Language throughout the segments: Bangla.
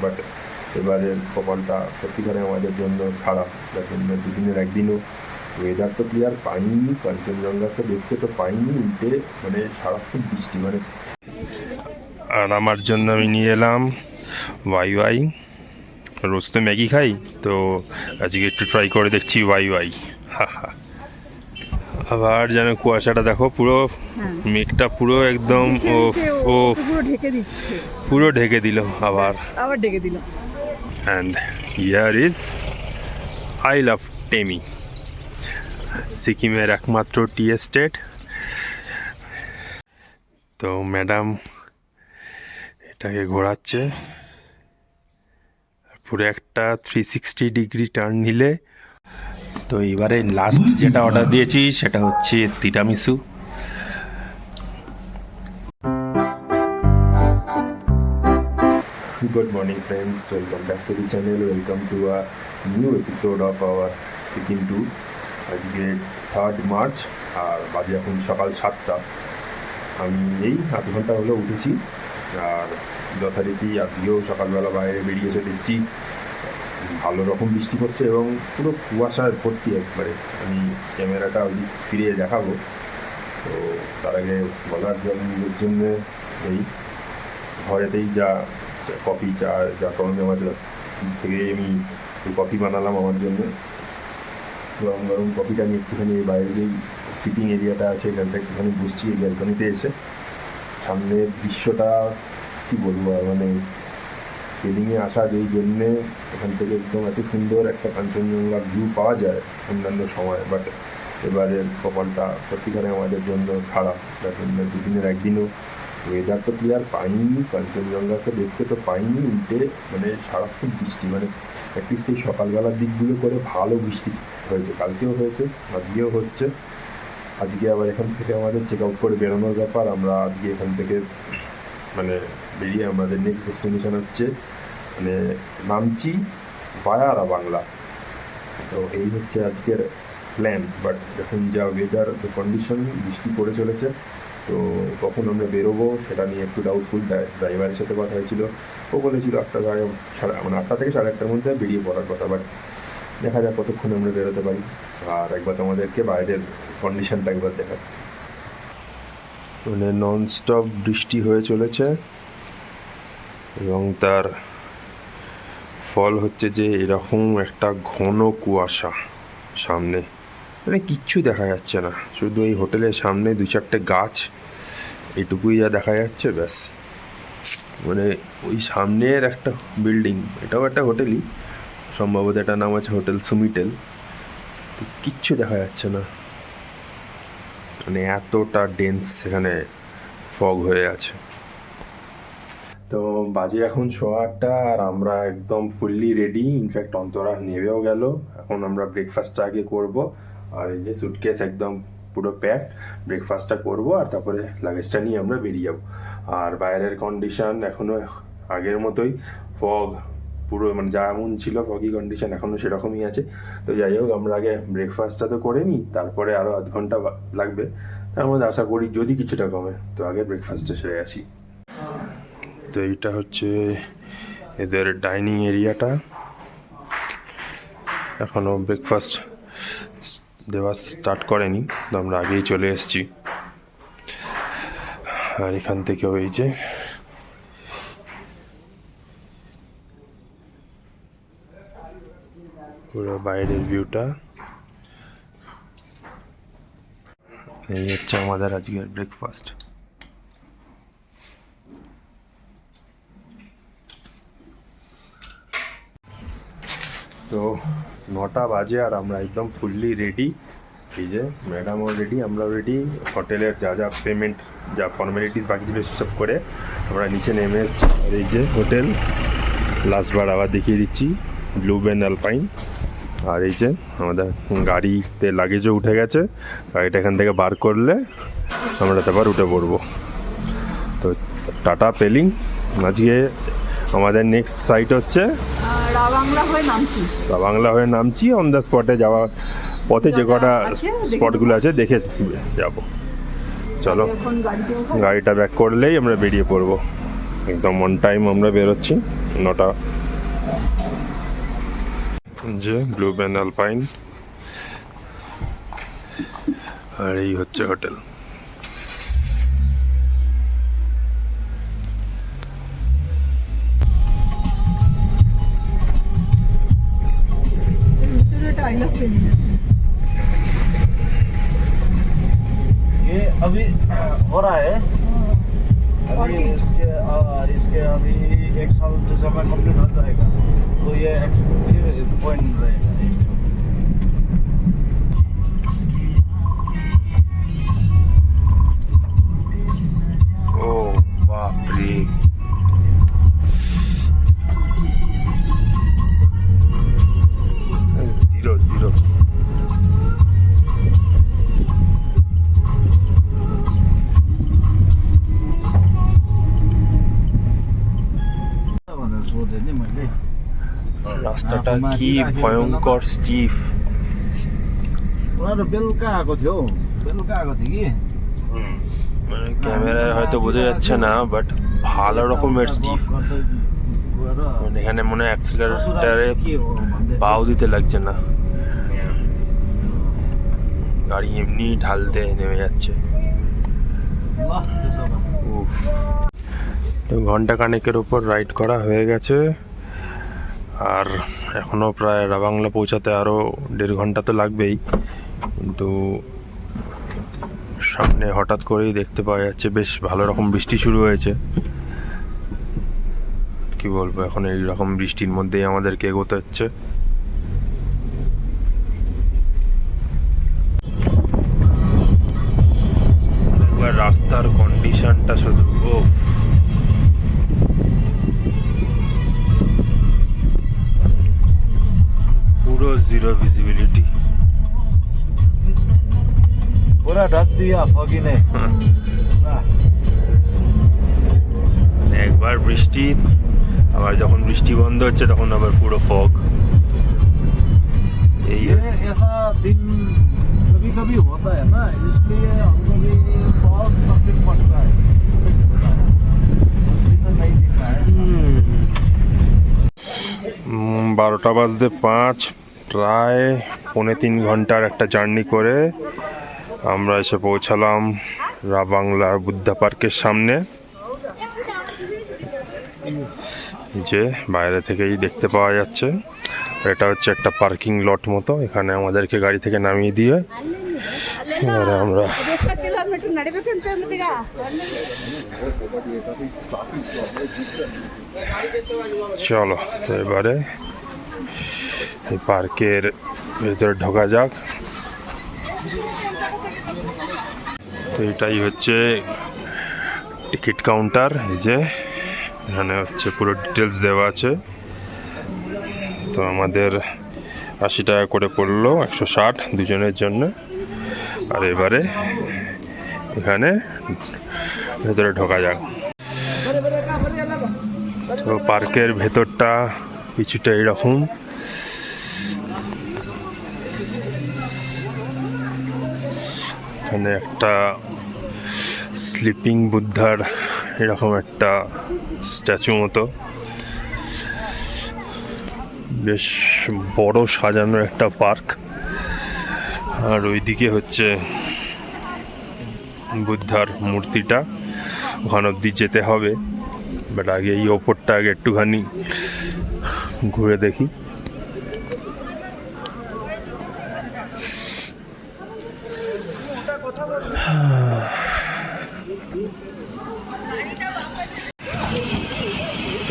বাট এবারের কপালটা সত্যিকারে আমাদের জন্য খারাপ। যার জন্য দুদিনের একদিনও ওয়েদার তো ক্লিয়ার পাইনি, কাঞ্চনজঙ্ঘাকে দেখতে তো পাইনি, উল্টে মানে সারাক্ষণ বৃষ্টি মানে। আর আমার জন্য আমি নিয়ে এলাম ওয়াই ওয়াই। রোজ তো ম্যাগি খাই, তো আজকে একটু ট্রাই করে দেখছি ওয়াই ওয়াই। আবার যেন কুয়াশাটা দেখো, পুরো মেঘটা পুরো একদম ও পুরো ঢেকে দিল আবার ঢেকে দিল। And here is I love Temi, সিকিমের একমাত্র টি এস্টেট। তো ম্যাডাম এটাকে ঘোরাচ্ছে, পুরো একটা 360 ডিগ্রি টার্ন নিলে। তো এবারে লাস্ট যেটা অর্ডার দিয়েছি সেটা হচ্ছে tiramisu. Good morning friends, welcome back to the channel, welcome to a new episode of our Sikkim tour. আজকে 3rd মার্চ আর বাজে এখন সকাল 7টা। আমি এই আধ ঘন্টা হলো উঠেছি, আর যথারীতি আজকেও সকালবেলা বাইরে বেরিয়েছে, দেখছি ভালো রকম বৃষ্টি পড়ছে এবং পুরো কুয়াশায় ভর্তি একবারে। আমি ক্যামেরাটা ওই ফিরিয়ে দেখাবো, তো তার আগে বলার জন্য এই ঘরেতেই যা কফি চা যা সরঞ্জাম আছে থেকে আমি কফি বানালাম আমার জন্য। গরম গরম কফিটা আমি একটুখানি বাইরে যেই সিটিং এরিয়াটা আছে এখানটা একটুখানি বসছি, এই ব্যালকনিতে এসে। সামনে দৃশ্যটা কী বলবো, মানে ট্রেনিংয়ে আসা যেই জন্যে এখান থেকে একদম এত সুন্দর একটা কাঞ্চনজঙ্ঘার ভিউ পাওয়া যায় অন্যান্য সময়, বাট এবারের কপালটা সত্যিকারে আমাদের জন্য খারাপ। যার জন্য দুদিনের একদিনও ওয়েদার তো ক্লিয়ার পাইনি, কাঞ্চনজঙ্ঘাকে দেখতে তো পাইনি, উল্টে মানে সারাক্ষণ বৃষ্টি মানে অ্যাটলিস্ট এই সকালবেলার দিকগুলো করে ভালো বৃষ্টি হয়েছে, কালকেও হয়েছে, আজকেও হচ্ছে। আজকে আবার এখান থেকে আমাদের চেক আউট করে বেরোনোর ব্যাপার। আমরা আজকে এখান থেকে মানে বেরিয়ে আমাদের নেক্সট ডেস্টিনেশন হচ্ছে মানে নামচি ভায়া রাবাংলা। তো এই হচ্ছে আজকের প্ল্যান, বাট এখন যা ওয়েদার কন্ডিশন, বৃষ্টি পড়ে চলেছে, তো কখন আমরা বেরোবো সেটা নিয়ে একটু ডাউটফুল। ড্রাইভারের সাথে কথা হয়েছিল, ও বলেছিল 8টা মানে 8টা থেকে 8:30-র মধ্যে বেরিয়ে পড়ার কথা, বাট দেখা যাক কতক্ষণ আমরা বেরোতে পারি। আর একবার তোমাদেরকে বাইরের কন্ডিশনটা একবার দেখাচ্ছি। মানে ননস্টপ বৃষ্টি হয়ে চলেছে এবং তার ফল হচ্ছে যে এরকম একটা ঘন কুয়াশা সামনে, মানে কিচ্ছু দেখা যাচ্ছে না, শুধু এই হোটেলের সামনে 2-4টে গাছ, এটুকুই যা দেখা যাচ্ছে ব্যাস। মানে ওই সামনের একটা বিল্ডিং, এটাও একটা হোটেলই সম্ভবত, এটার নাম আছে হোটেল সুমিটেল, তো কিচ্ছু দেখা যাচ্ছে না, মানে এতটা ডেন্স এখানে ফগ হয়ে আছে। তো বাজে এখন 8:15 আর আমরা একদম ফুললি রেডি। ইনফ্যাক্ট অন্তরা নেবেও গেল, এখন আমরা ব্রেকফাস্টটা আগে করব। আর এই যে সুটকেস একদম পুরো প্যাক, ব্রেকফাস্টটা করব আর তারপরে লাগেজটা নিয়ে আমরা বেরিয়ে যাব। আর বাইরের কন্ডিশন এখনও আগের মতোই, ফগ পুরো মানে যেমন ছিল ফগি কন্ডিশন এখনও সেরকমই আছে। তো যাই হোক, আমরা আগে ব্রেকফাস্টটা তো করে নিই, তারপরে আরও আধ ঘন্টা লাগবে, তার মধ্যে আশা করি যদি কিছুটা কমে, তো আগে ব্রেকফাস্টটা সেরে আসি। তো এইটা হচ্ছে এদের ডাইনিং এরিয়াটা, এখনও ব্রেকফাস্ট দেওয়া স্টার্ট করেনি, তো আমরা আগেই চলে এসেছি। আর এখান থেকে ওই যে পুরো বাইরের ভিউটা, এই হচ্ছে আমাদের আজকের ব্রেকফাস্ট। তো 9টা বাজে আর আমরা একদম ফুললি রেডি। এই যে ম্যাডামও রেডি, আমরাও রেডি। হোটেলের যা যা পেমেন্ট, যা ফর্মালিটিস বাকি ছিল সেসব করে আমরা নিচে নেমে এসেছি। আর এই যে হোটেল, লাস্টবার আবার দেখিয়ে দিচ্ছি, ব্লু বেন আলপাইন। আর এই যে আমাদের গাড়িতে লাগেজও উঠে গেছে, গাড়িটা এখান থেকে বার করলে আমরা তারপর উঠে পড়বো। তো টাটা পেলিং। আজকে আমাদের নেক্সট সাইট হচ্ছে রাবাংলা হয়ে নামচি। অন দ্য স্পটে যাওয়ার পথে যে কটা স্পটগুলো আছে দেখে যাব। চলো গাড়িটা ব্যাক করলেই আমরা বেরিয়ে পড়বো। একদম অন টাইম আমরা বেরোচ্ছি 9টা। যে ব্লু ব্যান্ড আলপাইন, আর এই হচ্ছে হোটেল। ये अभी हो रहा है, अभी इसके अभी 1 साल जो समय कंप्लीट हो जाएगा तो ये फिर पॉइंट रहेगा। ओ बाप रे, जीरो। রাস্তাটা কি ভয়ঙ্কর স্টিফ। ওরা বেলকা আগে थियो, বেলকা আগে थियो কি মানে ক্যামেরায় হয়তো বোঝা যাচ্ছে না, বাট ভালো রকমের স্টিফ। মানে এখানে মনে হয় অ্যাক্সিলারেটরে পাও দিতে লাগছে না, গাড়ি এমনি ঢালতে নেমে যাচ্ছে। উফ। তো ঘন্টা খানেকের উপর রাইড করা হয়ে গেছে, আর এখনও প্রায় রাবাংলা পৌঁছাতে আরও 1.5 ঘন্টা তো লাগবেই। কিন্তু সামনে হঠাৎ করেই দেখতে পাওয়া যাচ্ছে বেশ ভালো রকম বৃষ্টি শুরু হয়েছে। কি বলবো, এখন এই রকম বৃষ্টির মধ্যেই আমাদেরকে এগোতে হচ্ছে। একবার রাস্তার কন্ডিশনটা শুধু পুরো জিরো ভিজিবিলিটি। पूरा ढक दिया फगी ने। একবার বৃষ্টি, আবার যখন বৃষ্টি বন্ধ হচ্ছে তখন আবার পুরো ফগ। এই ऐसा दिन कभी कभी होता है ना, इसलिए हमको भी बहुत तकलीफ पड़ता है। नहीं दिख रहा है। 12টা বাজতে 5, প্রায় 3.25 ঘন্টার একটা জার্নি করে আমরা এসে পৌঁছালাম রাবাংলা বুদ্ধা পার্কের সামনে। যে বাইরে থেকেই দেখতে পাওয়া যাচ্ছে, এটা হচ্ছে একটা পার্কিং লট মতো। এখানে আমাদেরকে গাড়ি থেকে নামিয়ে দিয়ে এবারে আমরা চলো তো এবারে এই পার্কের ভেতরে ঢোকা যাক। তো এটাই হচ্ছে টিকিট কাউন্টার। এই যে এখানে হচ্ছে পুরো ডিটেলস দেওয়া আছে। তো আমাদের 80 টাকা করে পড়লো, 160 দুজনের জন্য। আর এবারে এখানে ভেতরে ঢোকা যাক। তো পার্কের ভেতরটা কিছুটা এইরকম। এখানে একটা স্লিপিং বুদ্ধার এরকম একটা স্ট্যাচু মতো, বেশ বড় সাজানো একটা পার্ক। আর ওইদিকে হচ্ছে বুদ্ধার মূর্তিটা, ওখান অব্দি যেতে হবে। বাট আগে এই ওপরটা আগে একটুখানি ঘুরে দেখি।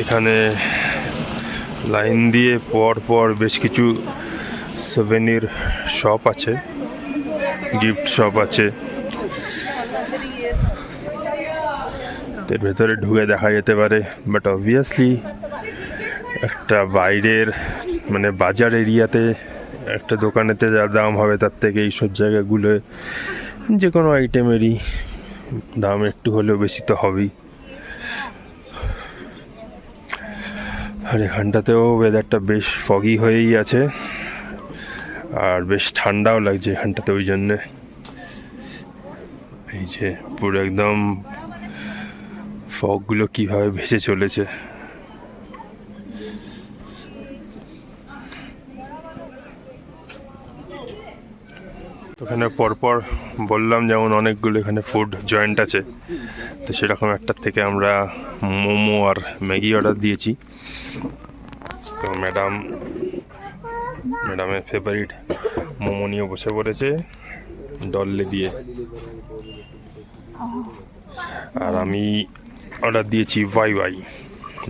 এখানে লাইন দিয়ে পর বেশ কিছু সুভেনির শপ আছে, গিফট শপ আছে। এর ভেতরে ঢুকে দেখা যেতে পারে, বাট অবভিয়াসলি একটা বাইরের মানে বাজার এরিয়াতে একটা দোকানেতে যা দাম হবে তার থেকে এইসব জায়গাগুলো যে কোনো আইটেমেরই দাম একটু হলেও বেশি তো হবেই। আর এখানটাতেও ওয়েদারটা বেশ ফগি হয়েই আছে, আর বেশ ঠান্ডাও লাগছে এখানটাতে। ওই জন্যে এই যে পুরো একদম ফগগুলো কিভাবে ভেসে চলেছে। ওখানে পরপর বললাম যেমন অনেকগুলো এখানে ফুড জয়েন্ট আছে, তো সেরকম একটার থেকে আমরা মোমো আর ম্যাগি অর্ডার দিয়েছি। তো ম্যাডামের ফেভারিট মোমো নিয়ে বসে পড়েছে ডললে দিয়ে, আর আমি অর্ডার দিয়েছি ওয়াই,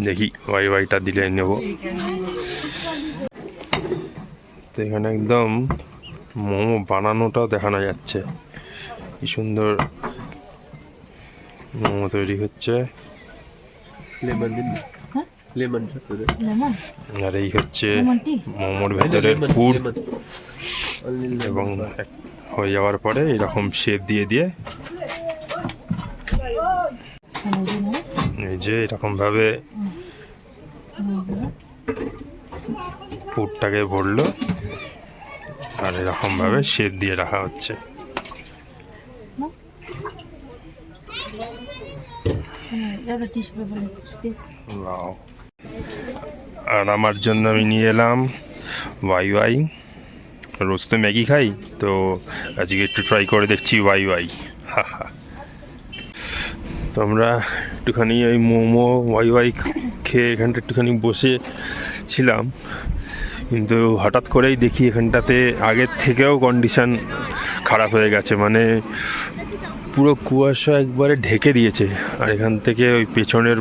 দেখি ওয়াইটা দিলে নেব। তো এখানে একদম মোমো বানানোটাও দেখানো যাচ্ছে, কি সুন্দর মোমো তৈরি হচ্ছে। আর এই হচ্ছে মোমোর ভেতরের পুর, এবং হয়ে যাওয়ার পরে এরকম শেপ দিয়ে দিয়ে এই যে এরকম ভাবে পুরটাকে ভরলো, আর এরকম ভাবে শেপ দিয়ে রাখা হচ্ছে। আর আমার জন্য আমি নিয়ে এলাম ওয়াই। রোজ তো ম্যাগি খাই, তো আজকে একটু ট্রাই করে দেখছি ওয়াই। তো আমরা একটুখানি ওই মোমো ওয়াই খেয়ে এখানটা একটুখানি বসেছিলাম, কিন্তু হঠাৎ করেই দেখি এখানটাতে আগের থেকেও কন্ডিশন খারাপ হয়ে গেছে, মানে পুরো কুয়াশা একবারে ঢেকে দিয়েছে, আর এখান থেকে ওই পেছনের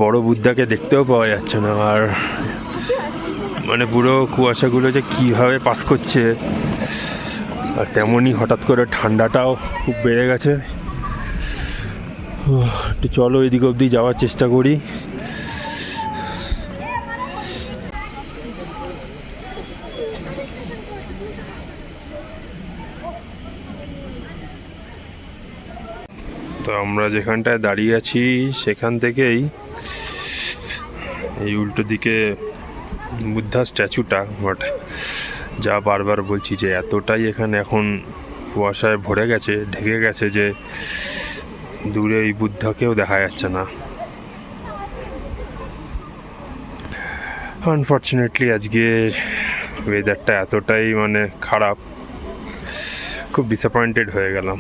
বড় বুদ্ধাকে দেখতেও পাওয়া যাচ্ছে না। আর মানে পুরো কুয়াশাগুলো যে কীভাবে পাস করছে, আর তেমনই হঠাৎ করে ঠান্ডাটাও খুব বেড়ে গেছে। একটু চলো এদিক অবধি যাওয়ার চেষ্টা করি। তো আমরা যেখানটায় দাঁড়িয়ে আছি সেখান থেকেই এই উল্টো দিকে বুদ্ধা স্ট্যাচুটা, বাট যা বারবার বলছি যে এতটাই এখানে এখন কুয়াশায় ভরে গেছে, ঢেকে গেছে, যে দূরে এই বুদ্ধাকেও দেখা যাচ্ছে না। আনফর্চুনেটলি আজকে ওয়েদারটা এতটাই মানে খারাপ, খুব ডিসঅ্যাপয়েন্টেড হয়ে গেলাম।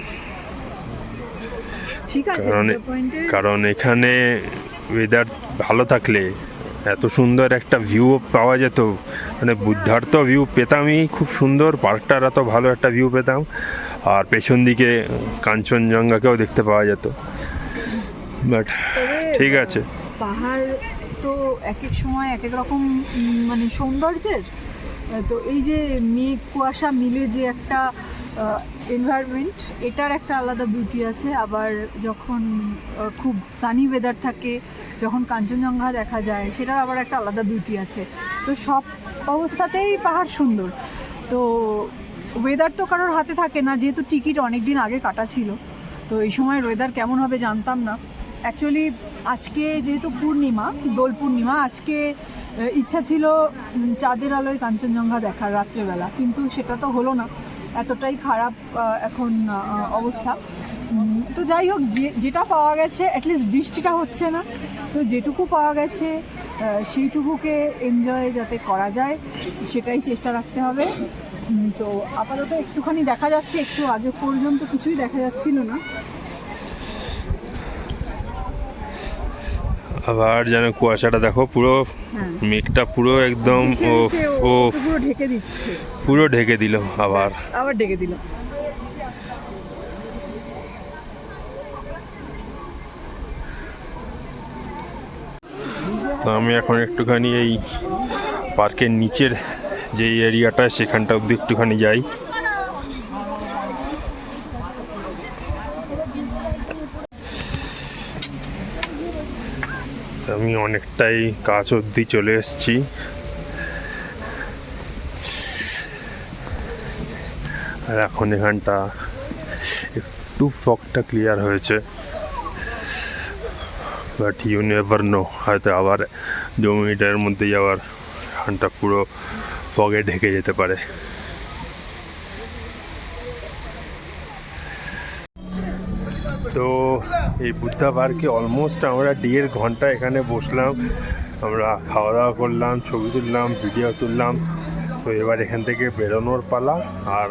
কারণ এখানে ওয়েদার ভালো থাকলে এত সুন্দর একটা ভিউ পাওয়া যেত, মানে বুদ্ধার তো ভিউ পেতামই খুব সুন্দর, পার্কটার এত ভালো একটা ভিউ পেতাম, আর পেছন দিকে কাঞ্চনজঙ্ঘাকেও দেখতে পাওয়া যেত। বাট ঠিক আছে, পাহাড় তো এক এক সময় এক এক রকম মানে সৌন্দর্যের, তো এই যে মেঘ কুয়াশা মিলে যে একটা এনভায়রনমেন্ট, এটার একটা আলাদা বিউটি আছে। আবার যখন খুব সানি ওয়েদার থাকে, যখন কাঞ্চনজঙ্ঘা দেখা যায়, সেটার আবার একটা আলাদা বিউটি আছে। তো সব অবস্থাতেই পাহাড় সুন্দর। তো ওয়েদার তো কারোর হাতে থাকে না, যেহেতু টিকিট অনেক দিন আগে কাটা ছিল, তো এই সময় ওয়েদার কেমন হবে জানতাম না। অ্যাকচুয়ালি আজকে যেহেতু পূর্ণিমা, দোল পূর্ণিমা, আজকে ইচ্ছা ছিল চাঁদের আলোয় কাঞ্চনজঙ্ঘা দেখার রাত্রেবেলা, কিন্তু সেটা তো হলো না, এতটাই খারাপ এখন অবস্থা। তো যাই হোক, যেটা পাওয়া গেছে, অ্যাটলিস্ট বৃষ্টিটা হচ্ছে না, তো যেটুকু পাওয়া গেছে সেইটুকুকে এনজয় যাতে করা যায় সেটাই চেষ্টা রাখতে হবে। তো আপাতত একটুখানি দেখা যাচ্ছে, একটু আগে পর্যন্ত কিছুই দেখা যাচ্ছিল না। আবার যেন কুয়াশাটা দেখো, পুরো মেঘটা পুরো একদম পুরো ঢেকে দিচ্ছে, পুরো ঢেকে দিল, আবার ঢেকে দিল। তো আমি এখন একটুখানি এই পার্কের নিচের যে এরিয়াটা সেখানটা অবধি একটুখানি যাই। আমি অনেকটাই কাছ অবধি চলে এসেছি। আর এখন এখানটা একটু ফগটা ক্লিয়ার হয়েছে, বাট ইউ নেভার নো, হয়তো আবার 2 মিনিটের মধ্যেই আবার এখানটা পুরো ফগে ঢেকে যেতে পারে। তো এই বুদ্ধা পার্কে অলমোস্ট আমরা 1.5 ঘন্টা এখানে বসলাম, আমরা খাওয়া দাওয়া করলাম, ছবি তুললাম, ভিডিও তুললাম। তো এবার এখান থেকে বেরোনোর পালা। আর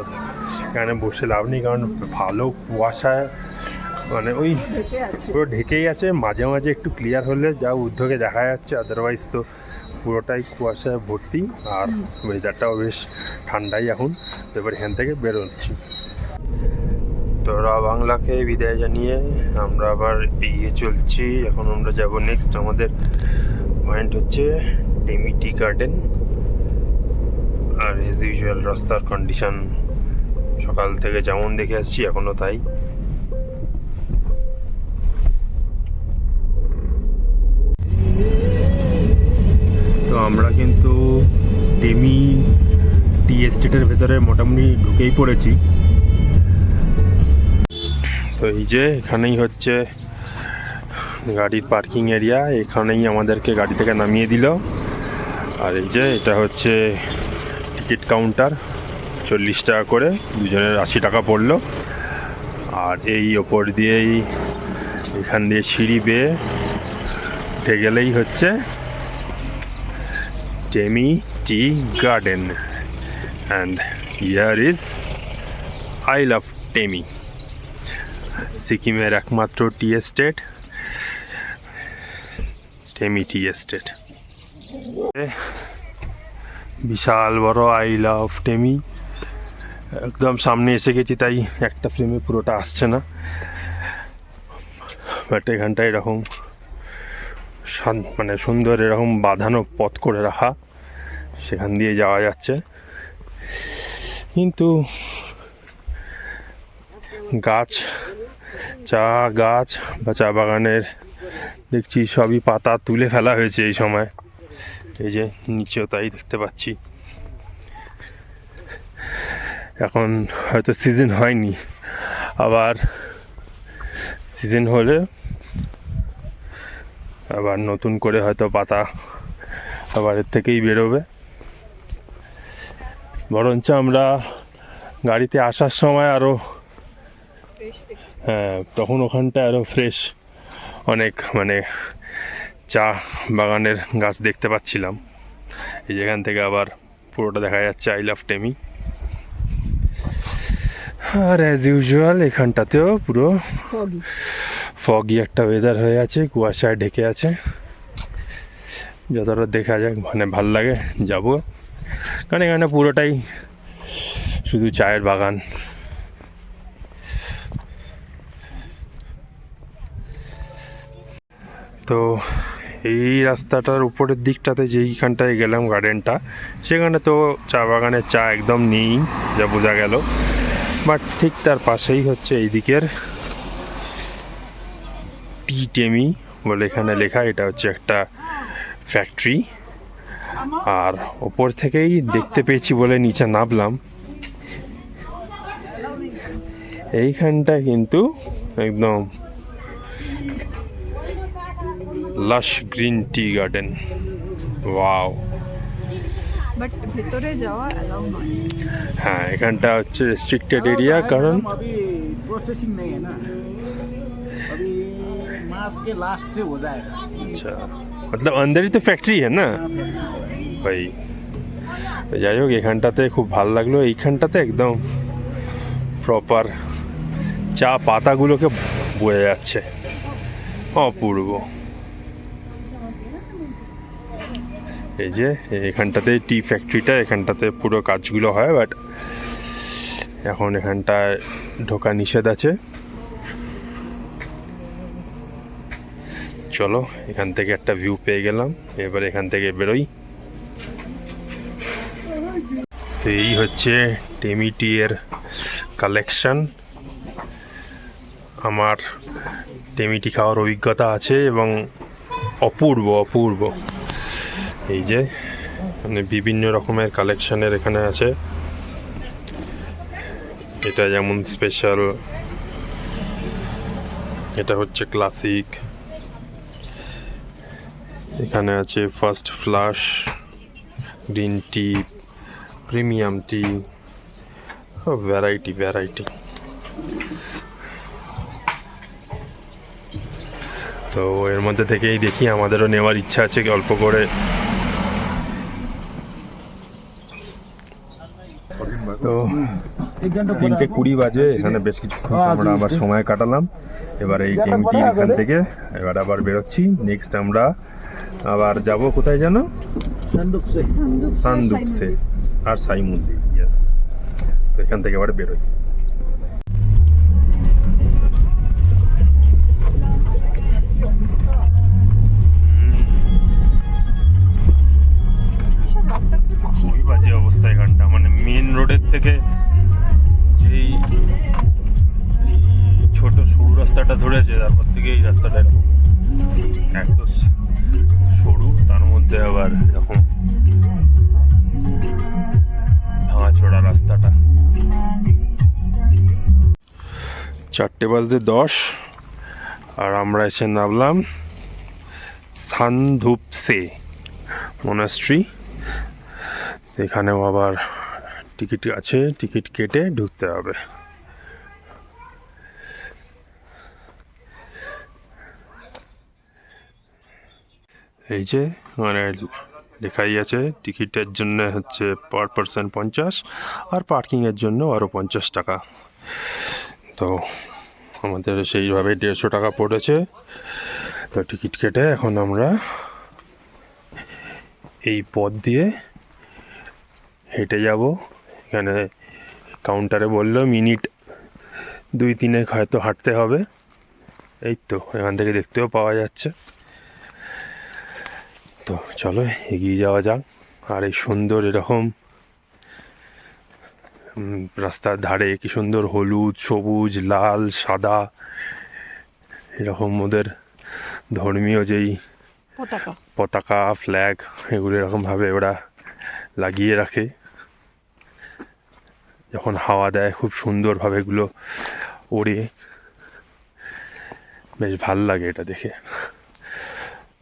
এখানে বসে লাভ নেই, কারণ ভালো কুয়াশায় মানে ওই পুরো ঢেকেই আছে, মাঝে মাঝে একটু ক্লিয়ার হলে যা ঊর্ধ্বকে দেখা যাচ্ছে, আদারওয়াইজ তো পুরোটাই কুয়াশায় ভর্তি। আর ওয়েদারটাও বেশ ঠান্ডাই এখন। তো এবার এখান থেকে বেরোচ্ছি। তো রা বাংলাকে বিদায় জানিয়ে আমরা আবার এগিয়ে চলছি। এখন আমরা যাব নেক্সট, আমাদের পয়েন্ট হচ্ছে টেমি টি গার্ডেন। আর এজ ইউজুয়াল রাস্তার কন্ডিশন সকাল থেকে যেমন দেখে আসছি এখনও তাই। তো আমরা কিন্তু টেমি টি এস্টেটের ভেতরে মোটামুটি ঢুকেই পড়েছি। তো এই যে এখানেই হচ্ছে গাড়ির পার্কিং এরিয়া, এখানেই আমাদেরকে গাড়ি থেকে নামিয়ে দিল। আর এই যে এটা হচ্ছে টিকিট কাউন্টার, 40 টাকা করে, দুজনের 80 টাকা পড়লো। আর এই ওপর দিয়েই এখান দিয়ে সিঁড়ি বেয়ে উঠে গেলেই হচ্ছে Temi tea garden. And here is I love Temi, সিকিমের একমাত্র tea estate, Temi tea estate. বিশাল বড় আই লাভ টেমি, একদম সামনে এসে গেছি, তাই একটা ফ্রেমে পুরোটা আসছে না। বাট এখানটা এরকম মানে সুন্দর এরকম বাঁধানো পথ করে রাখা, সেখান দিয়ে যাওয়া যাচ্ছে। কিন্তু গাছ, চা গাছ বা চা বাগানের দেখছি সবই পাতা তুলে ফেলা হয়েছে এই সময়। এই যে নিচেও তাই দেখতে পাচ্ছি। এখন হয়তো সিজন হয়নি, আবার সিজন হলে আবার নতুন করে হয়তো পাতা আবার এর থেকেই বেরোবে। বরঞ্চ আমরা গাড়িতে আসার সময় আরও, হ্যাঁ তখন ওখানটায় আরও ফ্রেশ অনেক মানে চা বাগানের গাছ দেখতে পাচ্ছিলাম। এই যেখান থেকে আবার পুরোটা দেখা যাচ্ছে আই লাভ টেমি। আর অ্যাজ ইউজুয়াল এখানটাতেও পুরো ফগি একটা ওয়েদার হয়ে আছে, কুয়াশায় ঢেকে আছে। যতটা দেখা যায় মানে ভাল লাগে যাব, কারণ এখানে পুরোটাই শুধু চায়ের বাগান। তো এই রাস্তাটার উপরের দিকটাতে যেইখানটায় গেলাম গার্ডেনটা, সেখানে তো চা বাগানের চা একদম নেই যা বোঝা গেল। বাট ঠিক তার পাশেই হচ্ছে এই দিকের টি টেমি বলে এখানে লেখা, এটা হচ্ছে একটা ফ্যাক্টরি। আর ওপর থেকেই দেখতে পেয়েছি বলে নিচে নামলাম। এইখানটা কিন্তু একদম লাশ green tea garden. Wow, but ভেতরে যাওয়া অ্যালাউ নয়। হ্যাঁ এখানটা হচ্ছে রেস্ট্রিক্টেড এরিয়া, কারণ अभी प्रोसेसिंग नहीं है ना, अभी मार्च के लास्ट से हो जाएगा। अच्छा, मतलब अंदर ही तो फैक्ट्री है ना ভাই। যাই হোক এখানটাতে খুব ভালো লাগলো, এইখানটাতে একদম প্রপার চা পাতাগুলোকে বোঝা যাচ্ছে, অপূর্ব। এই যে এখানটাতে টি ফ্যাক্টরিটা, এখানটাতে পুরো কাজগুলো হয়, বাট এখন এখানটায় ঢোকা নিষেধ আছে। চলো এখান থেকে একটা ভিউ পেয়ে গেলাম, এবার এখান থেকে বেরোই। তো এই হচ্ছে টেমি টি এর কালেকশন। আমার টেমি টি খাওয়ার অভিজ্ঞতা আছে এবং অপূর্ব অপূর্ব। এই যে মানে বিভিন্ন রকমের কালেকশনের এখানে আছে। এটা যেমন স্পেশাল, এটা হচ্ছে ক্লাসিক, এখানে আছে first flush, green tea, premium tea, variety variety. তো এর মধ্যে থেকেই দেখি, আমাদেরও নেওয়ার ইচ্ছা আছে কি অল্প করে। তো 3:20 বাজে, এখানে বেশ কিছুক্ষণ আমরা আবার সময় কাটালাম। এবার এই টিমটি এখান থেকে এবার আবার বেরোচ্ছি। নেক্সট আমরা আবার যাব কোথায় যেন, সান্দুপসে আর সাই মন্দির। ইয়েস, তো এখান থেকে আবার বেরোই। খুবই বাজে অবস্থা এখানটা, মানে মেন রোডের থেকে যেই ছোট সরু রাস্তাটা ধরেছে, তারপর থেকে এই রাস্তাটা এরকম এত সরু, তার মধ্যে আবার এরকম ভাঙাচোরা রাস্তাটা। 4:10 আর আমরা এসে নামলাম সান্দুপসে মনাস্ট্রি। এখানেও আবার টিকিট আছে, টিকিট কেটে ঢুকতে হবে। এই যে মানে লেখাই আছে, টিকিটের জন্য হচ্ছে পার পারসন 50 আর পার্কিংয়ের জন্য আরও 50 টাকা। তো আমাদের সেইভাবে 150 টাকা পড়েছে। তো টিকিট কেটে এখন আমরা এই পথ দিয়ে হেঁটে যাব। এখানে কাউন্টারে বললো মিনিট 2-3 হয়তো হাঁটতে হবে। এই তো এখান থেকে দেখতেও পাওয়া যাচ্ছে। তো চলো এগিয়ে যাওয়া যাক। আর এই সুন্দর এরকম রাস্তার ধারে কি সুন্দর হলুদ, সবুজ, লাল, সাদা এরকম ওদের ধর্মীয় যেই পতাকা, ফ্ল্যাগ, এগুলো এরকমভাবে ওরা লাগিয়ে রাখে। যখন হাওয়া দেয় খুব সুন্দরভাবে এগুলো ওড়ে, বেশ ভাল লাগে এটা দেখে।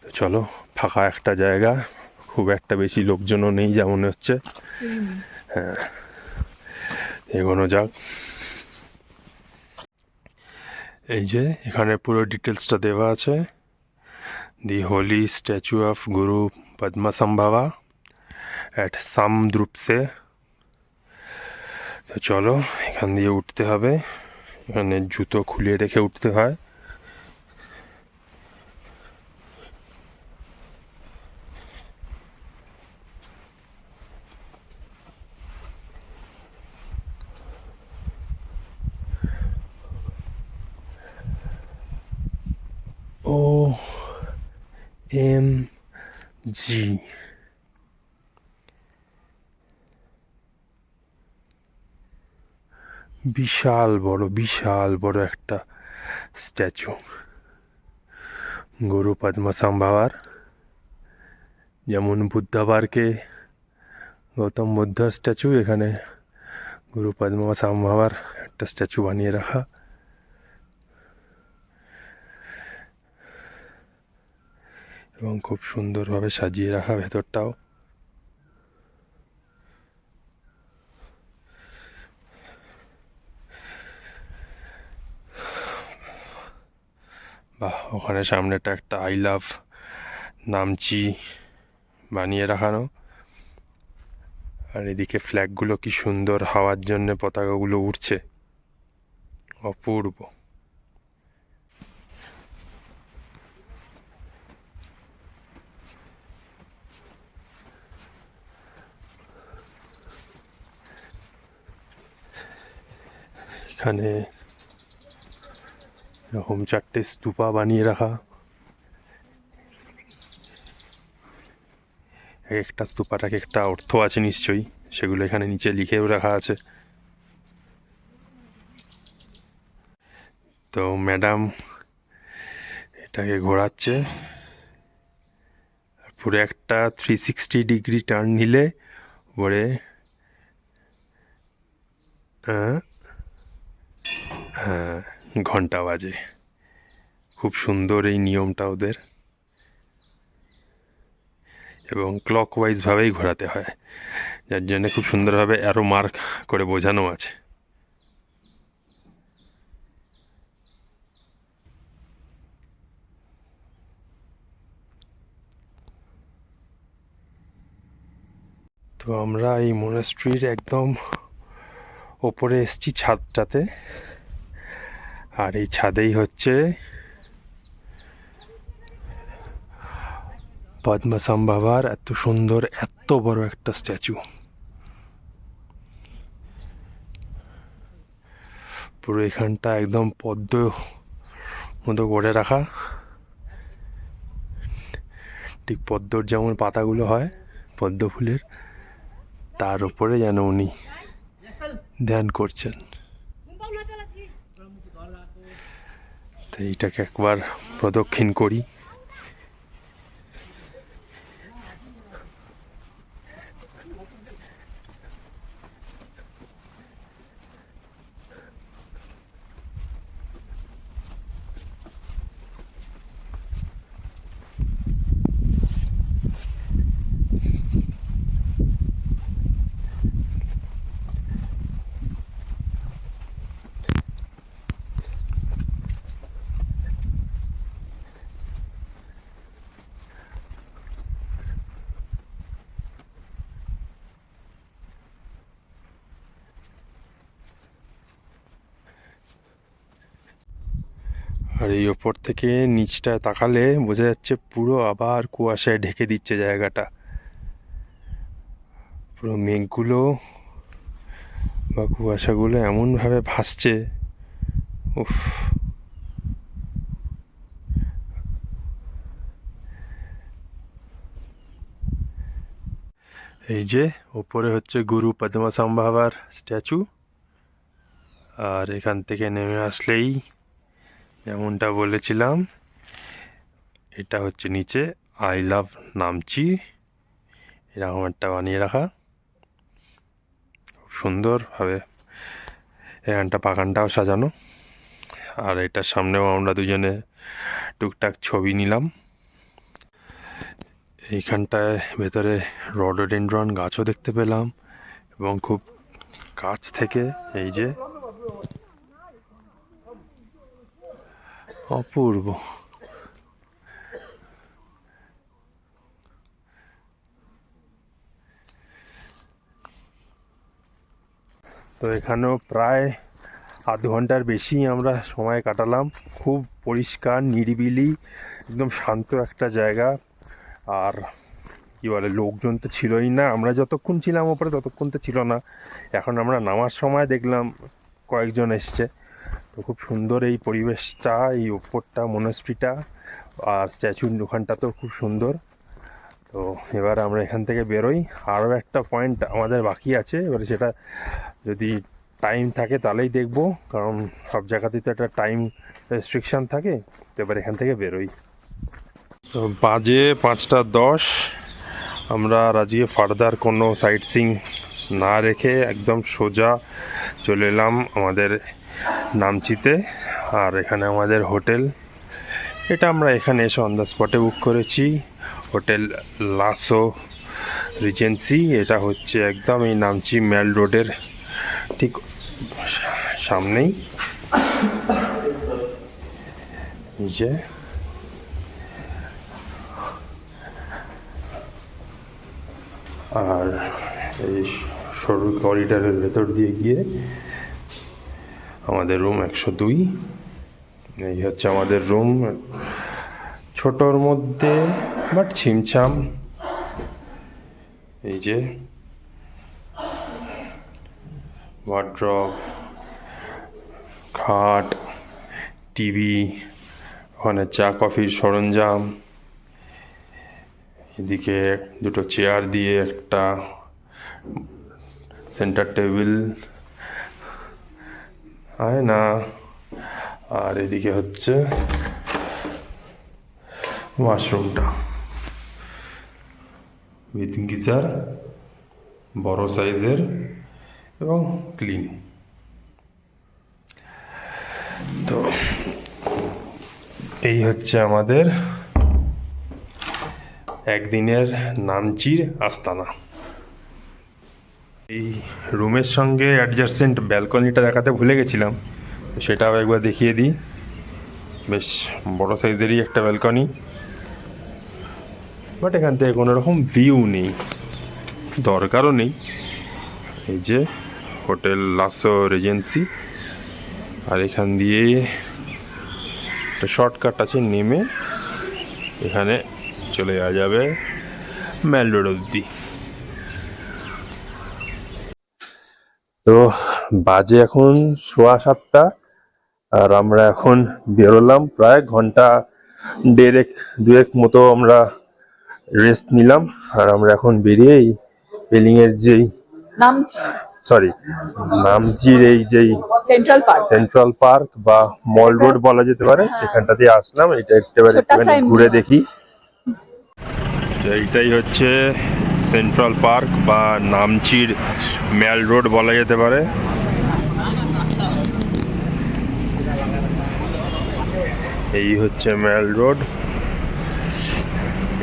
তো চলো, ফাঁকা একটা জায়গা, খুব একটা বেশি লোকজনও নেই যা মনে হচ্ছে। হ্যাঁ, এগোনো যাক। এই যে এখানে পুরো ডিটেলসটা দেওয়া আছে। দি Holi statue of Guru পদ্মসম্ভবা at সামদ্রুপসে। তো চলো এখান দিয়ে উঠতে হবে। এখানে জুতো খুলে রেখে উঠতে হয়। OMG, বিশাল বড় একটা স্ট্যাচু গুরু পদ্মসম্ভবার। যেমন বুদ্ধা পার্কে গৌতম বুদ্ধার স্ট্যাচু, এখানে গুরু পদ্মসম্ভবার একটা স্ট্যাচু বানিয়ে রাখা। এবং খুব সুন্দরভাবে সাজিয়ে রাখা ভেতরটাও। বাহ, ওখানে সামনেটা একটা আই লাভ নামচি বানিয়ে রাখানো। আর এদিকে ফ্ল্যাগগুলো কি সুন্দর হাওয়ার জন্য পতাকাগুলো উঠছে, অপূর্ব। এখানে এরকম 4টে স্তূপা বানিয়ে রাখা। একটা স্তূপার এক একটা অর্থ আছে নিশ্চয়ই, সেগুলো এখানে নিচে লিখেও রাখা আছে। তো ম্যাডাম এটাকে ঘোরাচ্ছে। পুরো একটা 360 ডিগ্রি টার্ন নিলে পরে হ্যাঁ ঘন্টা বাজে। খুব সুন্দর এই নিয়মটা ওদের, এবং ক্লকওয়াইজভাবেই ঘোরাতে হয়, যার জন্য খুব সুন্দরভাবে অ্যারো মার্ক করে বোঝানো আছে। তো আমরা এই মনাস্ট্রির একদম ওপরে এসছি ছাদটাতে, আর এই ছাদেই হচ্ছে পদ্মসম্ভবার এত সুন্দর এত বড় একটা স্ট্যাচু। পুরো এখানটা একদম পদ্ম মতো করে রাখা, ঠিক পদ্মর যেমন পাতাগুলো হয় পদ্ম ফুলের, তার উপরে যেন উনি ধ্যান করছেন। তো এইটাকে একবার প্রদক্ষিণ করি। আর এই ওপর থেকে নিচটায় তাকালে বোঝা যাচ্ছে পুরো আবার কুয়াশায় ঢেকে দিচ্ছে জায়গাটা। পুরো মেঘগুলো বা কুয়াশাগুলো এমনভাবে ভাসছে, উফ। এই যে ওপরে হচ্ছে গুরু পদ্মসম্ভবার স্ট্যাচু, আর এখান থেকে নেমে আসলেই যেমনটা বলেছিলাম, এটা হচ্ছে নিচে আই লাভ নামচি এরকম একটা বানিয়ে রাখা, খুব সুন্দরভাবে এখানটা বাগানটাও সাজানো। আর এটার সামনেও আমরা দুজনে টুকটাক ছবি নিলাম। এইখানটায় ভেতরে রডোডেনড্রন গাছও দেখতে পেলাম, এবং খুব কাছ থেকে এই যে অপূর্ব। তো এখানেও প্রায় আধ ঘন্টার বেশি আমরা সময় কাটালাম। খুব পরিষ্কার নিরিবিলি একদম শান্ত একটা জায়গা। আর কী বলে, লোকজন তো ছিলই না, আমরা যতক্ষণ ছিলাম ওপরে ততক্ষণ তো ছিল না। এখন আমরা নামার সময় দেখলাম কয়েকজন এসছে। তো খুব সুন্দর এই পরিবেশটা, এই ওপরটা মনাস্ট্রিটা, আর স্ট্যাচুর ওখানটা তো খুব সুন্দর। তো এবার আমরা এখান থেকে বেরোই। আরও একটা পয়েন্ট আমাদের বাকি আছে, এবারে সেটা যদি টাইম থাকে তাহলেই দেখব, কারণ সব জায়গাতেই তো একটা টাইম রেস্ট্রিকশান থাকে। তো এবার এখান থেকে বেরোই। তো বাজে 5:10। আমরা আর আজকে ফার্দার কোনো সাইট সিইং না রেখে একদম সোজা চলে এলাম আমাদের নামচিতে। আর এখানে আমাদের হোটেল, এটা আমরা এখানে এসে অন দ্য স্পটে বুক করেছি, হোটেল লাসো রিজেন্সি। এটা হচ্ছে একদম এই নামচি মেল রোডের ঠিক সামনেই। নিচে আর এই সরু করিডোরের ভেতর দিয়ে গিয়ে আমাদের রুম 102। এই হচ্ছে আমাদের রুম, ছোটোর মধ্যে বাট ছিমছাম। এই যে ওয়ার্ড্রপ, খাট, টিভি, ওখানে চা কফির সরঞ্জাম, এদিকে দুটো চেয়ার দিয়ে একটা সেন্টার টেবিল, আয়না, আর এদিকে হচ্ছে ওয়াশরুমটা উইথ গিজার, বড় সাইজের এবং ক্লিন। তো এই হচ্ছে আমাদের একদিনের নামচির আস্তানা। এই রুমের সঙ্গে অ্যাডজাসেন্ট ব্যালকনিটা দেখাতে ভুলে গেছিলাম, সেটাও একবার দেখিয়ে দিই। বেশ বড় সাইজেরই একটা ব্যালকনি, বাট এখান থেকে কোনো রকম ভিউ নেই। দরকারও নেই। এই যে হোটেল লাসো রিজেন্সি, আর এখান দিয়ে একটা শর্টকাট আছে, নেমে এখানে চলে যাওয়া যাবে মেল রোড অবধি। তো বাজে এখন 7:15, আর আমরা এখন বেরোলাম। প্রায় ঘন্টা দুয়েক মতো আমরা রেস্ট নিলাম, আর আমরা এখন বেরিয়ে এই পেলিংয়ের যেই নামচির এই যেই সেন্ট্রাল পার্ক বা মল রোড বলা যেতে পারে, সেখানটা দিয়ে আসলাম। এটা একটুখানি ঘুরে দেখি। এইটাই হচ্ছে সেন্ট্রাল পার্ক বা নামচির মেল রোড বলা যেতে পারে। এই হচ্ছে মেল রোড।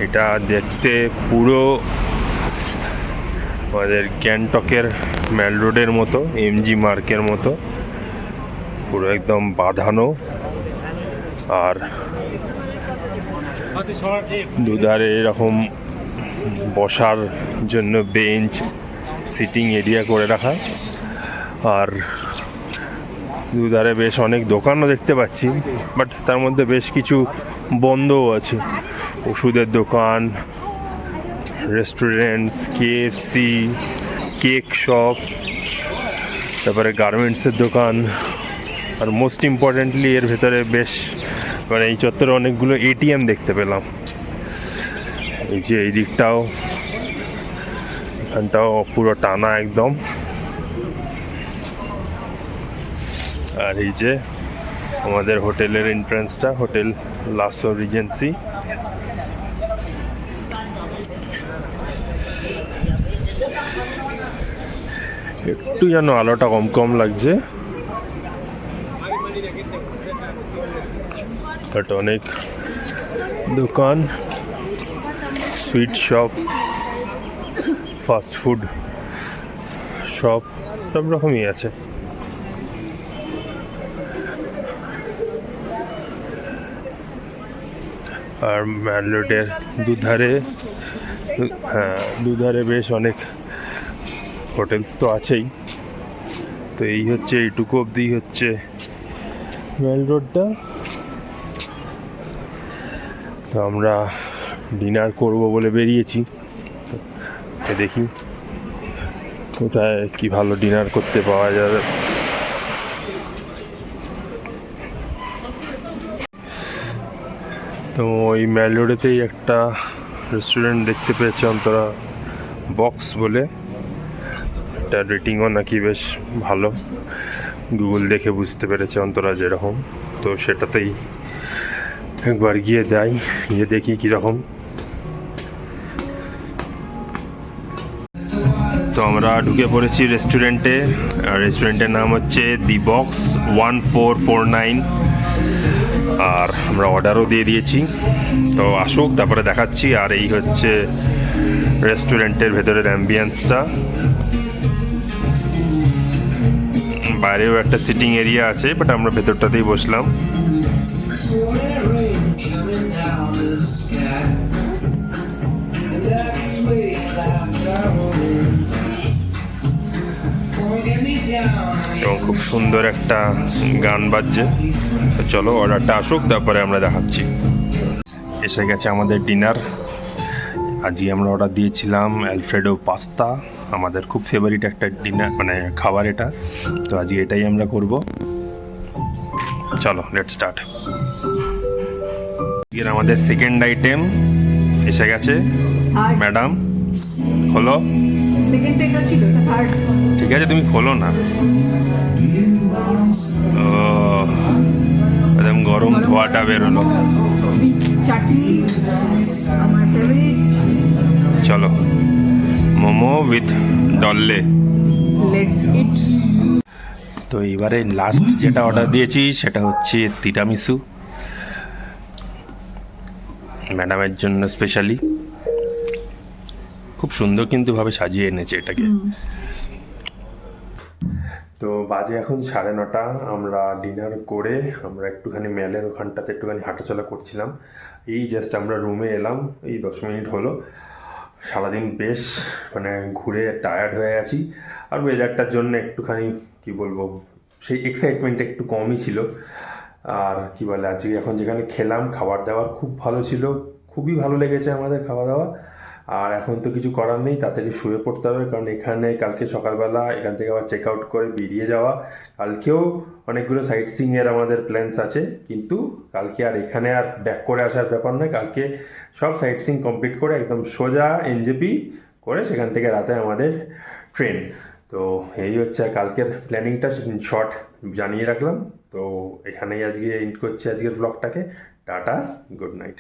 এটা দেখতে পুরো আমাদের গ্যাংটকের মেল রোডের মতো, এমজি মার্কের মতো, পুরো একদম বাঁধানো। আর দুধারে এরকম বসার জন্য বেঞ্চ, সিটিং এরিয়া করে রাখা। আর দুধারে বেশ অনেক দোকানও দেখতে পাচ্ছি, বাট তার মধ্যে বেশ কিছু বন্ধও আছে। ওষুধের দোকান, রেস্টুরেন্টস, কেএফসি, কেক শপ, তারপরে গার্মেন্টসের দোকান। আর মোস্ট ইম্পর্টেন্টলি এর ভেতরে বেশ মানে এই চত্বরে অনেকগুলো এটিএম দেখতে পেলাম। এই যে এই দিকটাও, এখানটাও পুরো টানা একদম। আর এই যে আমাদের হোটেলের এন্ট্রান্সটা, হোটেল লাসো রিজেন্সি। একটু যেন আলোটা কম কম লাগছে, বাট অনেক দোকান, sweet shop, fast food shop, সব রকমই আছে। আর মেল রোডের দুধারে বেশ অনেক হোটেলস তো আছেই। তো এই হচ্ছে, এইটুকু অবধি হচ্ছে মেল রোডটা। তো আমরা ডিনার করব বলে বেরিয়েছি, তো দেখি কোথায় কি ভালো ডিনার করতে পাওয়া যাবে। তো ওই মেল রোডেতেই একটা রেস্টুরেন্ট দেখতে পেয়েছি অন্তরা বক্স বলে, একটা রেটিংও নাকি বেশ ভালো, গুগল দেখে বুঝতে পেরেছে অন্তরা যেরকম। তো সেটাতেই একবার গিয়ে দেখি কীরকম। তো আমরা ঢুকে পড়েছি রেস্টুরেন্টে, আর রেস্টুরেন্টের নাম হচ্ছে দি বক্স 1449, আর আমরা অর্ডারও দিয়ে দিয়েছি। তো আসুক, তারপরে দেখাচ্ছি। আর এই হচ্ছে রেস্টুরেন্টের ভেতরের অ্যাম্বিয়েন্সটা। বাইরেও একটা সিটিং এরিয়া আছে, বাট আমরা ভেতরটাতেই বসলাম। এবং খুব সুন্দর একটা গান বাজছে। তো চলো অর্ডারটা আসুক, তারপরে আমরা দেখাচ্ছি। এসে গেছে আমাদের ডিনার। আজকে আমরা অর্ডার দিয়েছিলাম অ্যালফ্রেডো পাস্তা, আমাদের খুব ফেভারিট একটা ডিনার মানে খাবার এটা। তো আজকে এটাই আমরা করব। চলো লেটস স্টার্ট। আজকের আমাদের সেকেন্ড আইটেম এসে গেছে। ম্যাডাম খোলো। ঠিক আছে, তুমি খোলো না। ও একদম গরম ধোয়াটা বেরোলো। চলো, মোমো উইথ ডল্লে। তো এবারে লাস্ট যেটা অর্ডার দিয়েছি সেটা হচ্ছে তিরামিসু, ম্যাডামের জন্য স্পেশালি। খুব সুন্দর কিন্তু ভাবে সাজিয়ে এনেছে এটাকে। তো বাজে এখন 9:30। আমরা ডিনার করে আমরা একটুখানি মেলের ওখানটাতে একটুখানি হাঁটাচলা করছিলাম। এই জাস্ট আমরা রুমে এলাম, এই 10 মিনিট হলো। সারাদিন বেশ মানে ঘুরে টায়ার্ড হয়ে আছি, আর ওয়েদারটার জন্য একটুখানি কি বলবো, সেই এক্সাইটমেন্ট একটু কমই ছিল। আর কি বলে, আজকে এখন যেখানে খেলাম খাবার দাবার খুব ভালো ছিল, খুবই ভালো লেগেছে আমাদের খাওয়া দাওয়া। আর এখন তো কিছু করার নেই, তাড়াতাড়ি শুয়ে পড়তে হবে, কারণ এখানে কালকে সকালবেলা এখান থেকে আবার চেক আউট করে বেরিয়ে যাওয়া। কালকেও অনেকগুলো সাইট সিইংয়ের আমাদের প্ল্যানস আছে, কিন্তু কালকে আর এখানে আর ব্যাক করে আসার ব্যাপার নয়। কালকে সব সাইট সিইং কমপ্লিট করে একদম সোজা এনজেপি করে সেখান থেকে রাতে আমাদের ট্রেন। তো এই হচ্ছে কালকের প্ল্যানিংটা, শর্ট জানিয়ে রাখলাম। তো এখানেই আজকে এন্ড করছি আজকের ব্লগটাকে। Tata, good night.